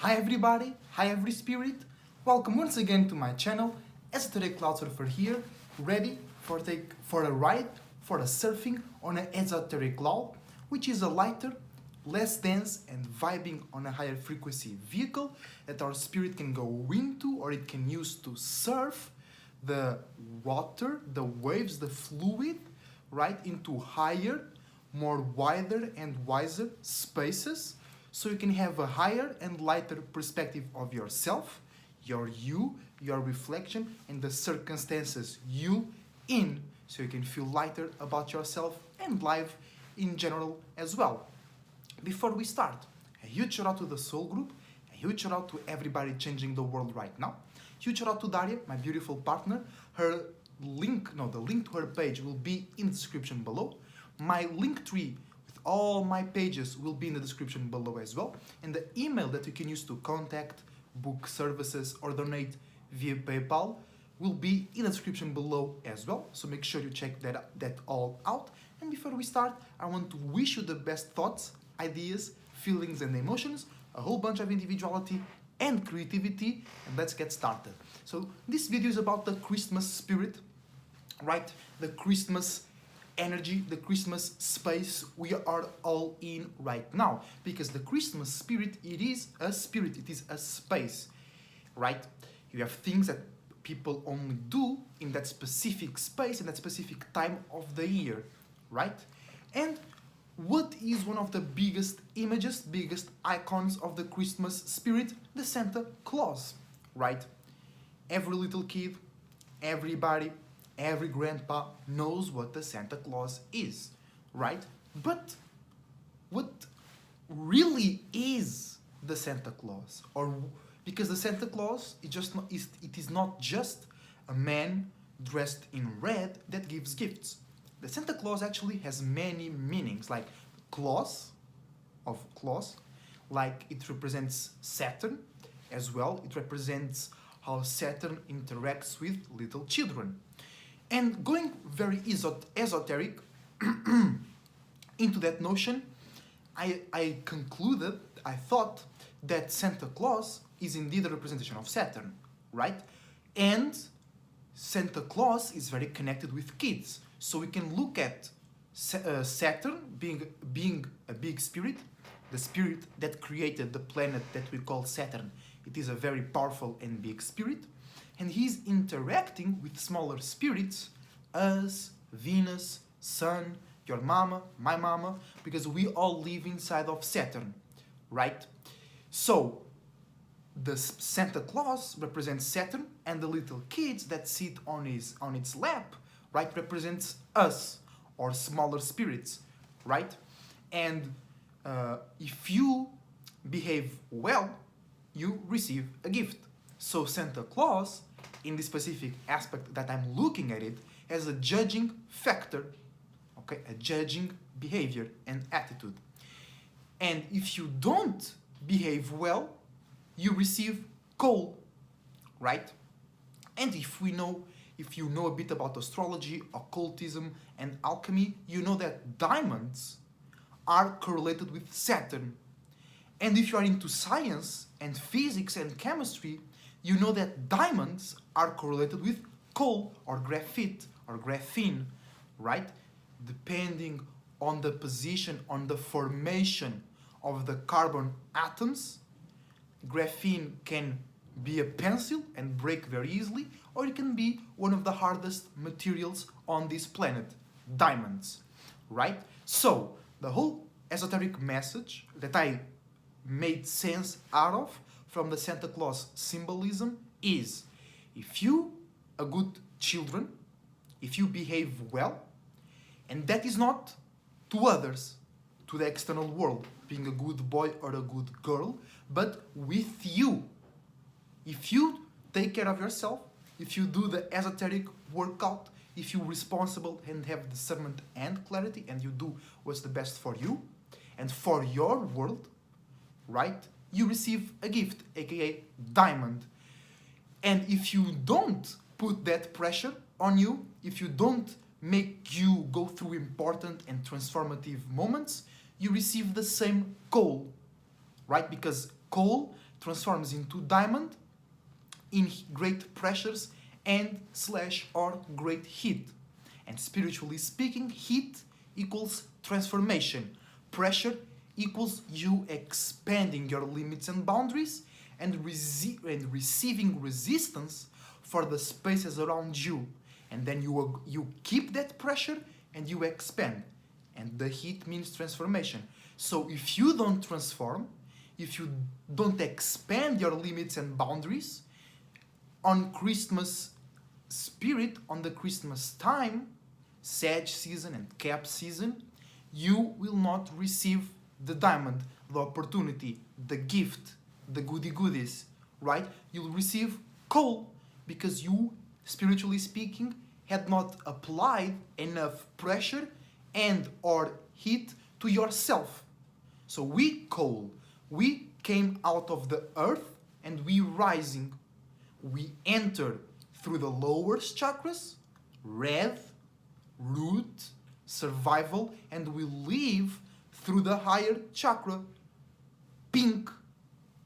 Hi everybody, hi every spirit. Welcome once again to my channel. Esoteric Cloud Surfer here, ready for a ride, for a surfing on an esoteric cloud, which is a lighter, less dense and vibing on a higher frequency vehicle that our spirit can go into or it can use to surf the water, the waves, the fluid, right, into higher, more wider and wiser spaces, so you can have a higher and lighter perspective of yourself, your you, your reflection, and the circumstances you in, so you can feel lighter about yourself and life in general as well. Before we start, a huge shout out to the Soul Group, a huge shout out to everybody changing the world right now. Huge shout out to Daria, my beautiful partner. The link to her page will be in the description below. My link tree with all my pages will be in the description below as well. And the email that you can use to contact, book services, or donate via PayPal will be in the description below as well. So make sure you check that all out. And before we start, I want to wish you the best thoughts, ideas, feelings, and emotions, a whole bunch of individuality and creativity, and let's get started. So this video is about the Christmas spirit, right? The Christmas energy, the Christmas space we are all in right now, because the Christmas spirit, it is a spirit, it is a space, right? You have things that people only do in that specific space, in that specific time of the year, right? And what is one of the biggest images, biggest icons of the Christmas spirit? The Santa Claus, right? Every little kid, everybody, every grandpa knows what the Santa Claus is, right? But what really is the Santa Claus? Or because the Santa Claus it is not just a man dressed in red that gives gifts. The Santa Claus actually has many meanings, like claws, like it represents Saturn as well. It represents how Saturn interacts with little children. And going very esoteric into that notion, I thought that Santa Claus is indeed a representation of Saturn, right? And Santa Claus is very connected with kids. So we can look at Saturn being a big spirit, the spirit that created the planet that we call Saturn. It is a very powerful and big spirit. And he's interacting with smaller spirits, us, Venus, Sun, your mama, my mama, because we all live inside of Saturn, right? So the Santa Claus represents Saturn, and the little kids that sit on its lap, right, represents us, or smaller spirits, right? And if you behave well, you receive a gift. So Santa Claus, in this specific aspect that I'm looking at it, has a judging factor, okay, a judging behavior and attitude. And if you don't behave well, you receive coal, right? And if you know a bit about astrology, occultism, and alchemy, you know that diamonds are correlated with Saturn. And if you are into science and physics and chemistry, you know that diamonds are correlated with coal or graphite or graphene, right? Depending on the position, on the formation of the carbon atoms, graphene can be a pencil and break very easily, or it can be one of the hardest materials on this planet, diamonds, right? So the whole esoteric message that I made sense out of from the Santa Claus symbolism is, if you are good children, if you behave well, and that is not to others, to the external world, being a good boy or a good girl, but with you. If you take care of yourself, if you do the esoteric workout, if you're responsible and have discernment and clarity, and you do what's the best for you and for your world, right, you receive a gift, aka diamond. And if you don't put that pressure on you, if you don't make you go through important and transformative moments, you receive the same coal, right? Because coal transforms into diamond in great pressures and slash or great heat. And spiritually speaking, heat equals transformation. Pressure equals you expanding your limits and boundaries and receiving resistance for the spaces around you. And then you keep that pressure and you expand. And the heat means transformation. So if you don't transform, if you don't expand your limits and boundaries, on Christmas spirit, on the Christmas time, Sag season and Cap season, you will not receive the diamond, the opportunity, the gift, the goody goodies, right? You'll receive coal because you, spiritually speaking, had not applied enough pressure and or heat to yourself. So we coal, we came out of the earth and we rising. We enter through the lower chakras, red, root, survival, and we leave through the higher chakra, pink,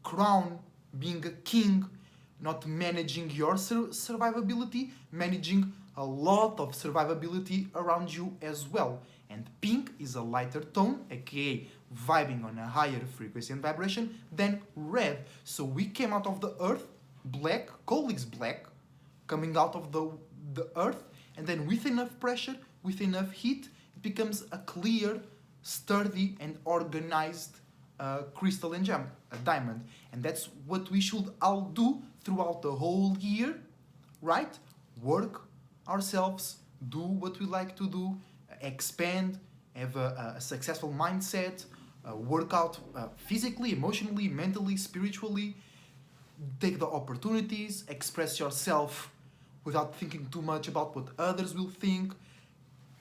crown, being a king, not managing your survivability, managing a lot of survivability around you as well. And pink is a lighter tone, aka vibing on a higher frequency and vibration than red. So we came out of the earth, black, coal is black, coming out of the earth, and then with enough pressure, with enough heat, it becomes a clear, sturdy, and organized crystal and gem, a diamond. And that's what we should all do throughout the whole year, right? Work ourselves, do what we like to do, expand, have a successful mindset, work out physically, emotionally, mentally, spiritually, take the opportunities, express yourself without thinking too much about what others will think.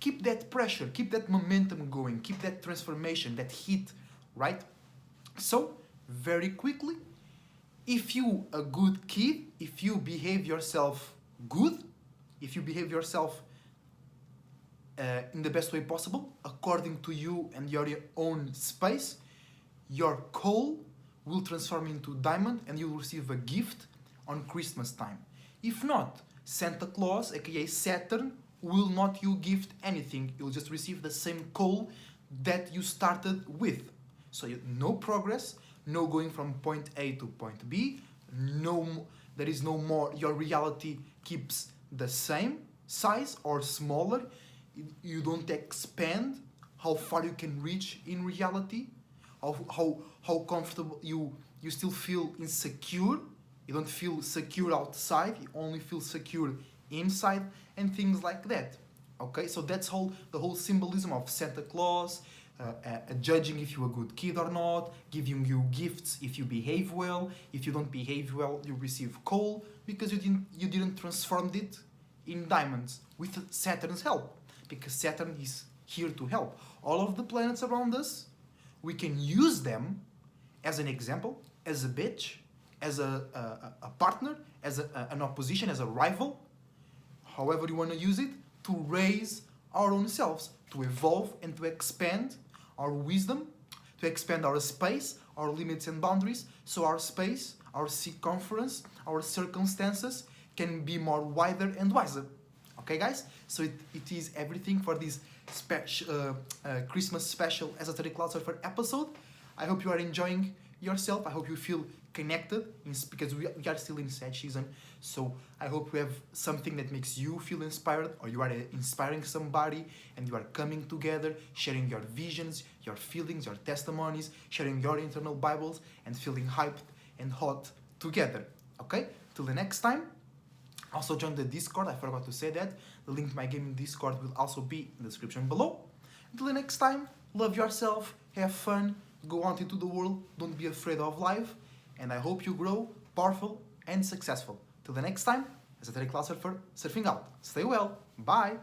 Keep that pressure, keep that momentum going, keep that transformation, that heat, right? So, very quickly, if you a good kid, if you behave yourself good, if you behave yourself in the best way possible, according to you and your own space, your coal will transform into diamond and you will receive a gift on Christmas time. If not, Santa Claus, aka Saturn, will not you gift anything. You'll just receive the same coal that you started with. So no progress, no going from point A to point B, there is no more, your reality keeps the same size or smaller. You don't expand how far you can reach in reality, how comfortable you still feel insecure. You don't feel secure outside, you only feel secure inside, and things like that. Okay, so that's the whole symbolism of Santa Claus, judging if you're a good kid or not, giving you gifts if you behave well. If you don't behave well, you receive coal because you didn't transform it in diamonds with Saturn's help, because Saturn is here to help. All of the planets around us, we can use them as an example, as a bitch, as a partner, as an opposition, as a rival, however you want to use it, to raise our own selves, to evolve and to expand our wisdom, to expand our space, our limits and boundaries, so our space, our circumference, our circumstances can be more wider and wiser. Okay, guys? So it is everything for this Christmas special Esoteric Cloud Surfer episode. I hope you are enjoying yourself. I hope you feel connected because we are still in Sag season. So I hope we have something that makes you feel inspired, or you are inspiring somebody and you are coming together, sharing your visions, your feelings, your testimonies, sharing your internal Bibles and feeling hyped and hot together. Okay? Till the next time. Also join the Discord, I forgot to say that. The link to my gaming Discord will also be in the description below. Until the next time, love yourself, have fun, go out into the world, don't be afraid of life, and I hope you grow powerful and successful. Till the next time, Esoteric Cloud Surfer, surfing out. Stay well, bye!